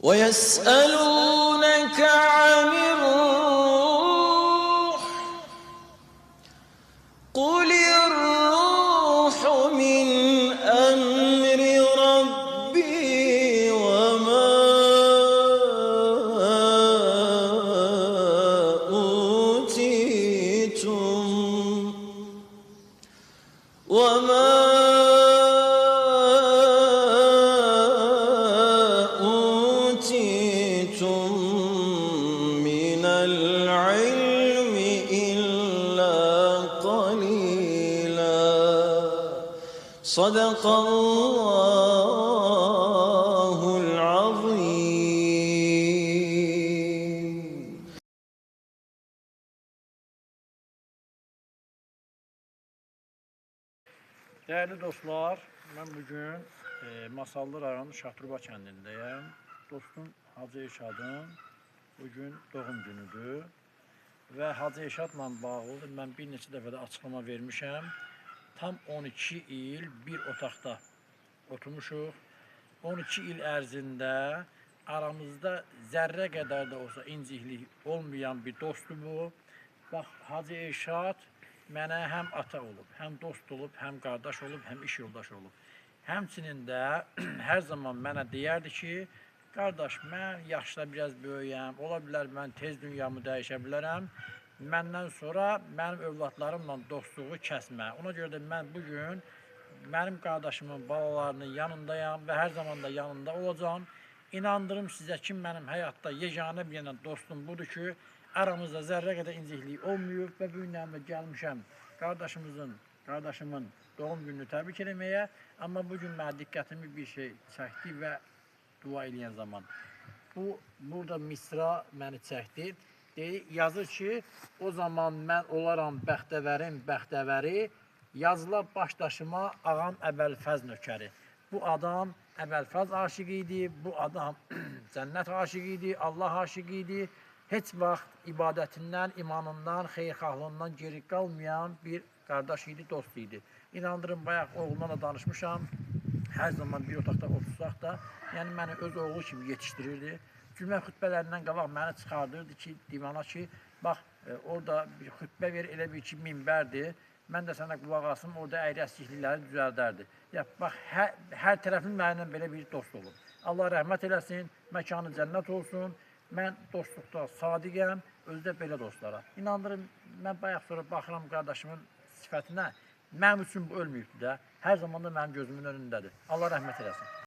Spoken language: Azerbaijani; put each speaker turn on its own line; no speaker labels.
ويسألونك عن الروح قل الروح من أمر ربي وما أوتيتم من العلم إلا قليلا. صدق الله العظيم.
Değerli dostlar, ben bugün Masallı rayonu Şaturba kəndindəyəm. Dostum Hacı Eşadın bugün doğum günüdür və Hacı Eşadla bağlı mən bir neçə dəfə də açıqlama vermişəm. Tam 12 il bir otaqda oturmuşuq. 12 il ərzində aramızda zərrə qədər də olsa inciklik olmayan bir dostdur bu. Bax, Hacı Eşad mənə həm ata olub, həm dost olub, həm qardaş olub, həm iş yoldaşı olub. Həmçinin də hər zaman mənə deyərdi ki, qardaş, mən yaşda biraz böyüyəm, ola bilər mən tez dünyamı dəyişə bilərəm. Məndən sonra mənim övladlarımla dostluğu kəsmə. Ona görə də mən bugün mənim qardaşımın balalarının yanındayam və hər zaman da yanında olacağam. İnandırım sizə ki, mənim həyatda yeganə bir yana dostum budur ki, aramızda zərrə qədər inciklik olmayıb və bu günlərdə gəlmişəm qardaşımın doğum gününü təbrik eləməyə. Amma bugün mənə diqqətimi bir şey çəkdi və dua eləyən zaman. Burada misra məni çəkdi. Yazır ki, o zaman mən olaram bəxtəvəri, yazıla başdaşıma ağam Əbəlfəz nökəri. Bu adam Əbəlfəz aşığı idi, bu adam cənnət aşığı idi, Allah aşığı idi. Heç vaxt ibadətindən, imanından, xeyirxahlığından geri qalmayan bir qardaş idi, dost idi. İnandırım, bayaq oğlundan da danışmışam. Hər zaman bir otaqda otursaq da, yəni məni öz oğlu kimi yetişdirirdi. Cümə xütbələrindən qabaq məni çıxardırdı ki, divana ki, bax, orada bir xütbə ver, elə bir ki, minbərdir. Mən də sənə qulaq asım, orada əyri-əskiklikləri düzəldərdi. Ya, bax, hər tərəfin mənimlə belə bir dost olub. Allah rəhmət eləsin, məkanı cənnət olsun. Mən dostluqda sadiqəm, özdə belə dostlara. İnandırım, mən bayaq sonra baxıram qardaşımın sifətinə, mənim üçün bu ölməyibdir də. Hər zaman da mənim gözümün önündədir. Allah rəhmət eləsin.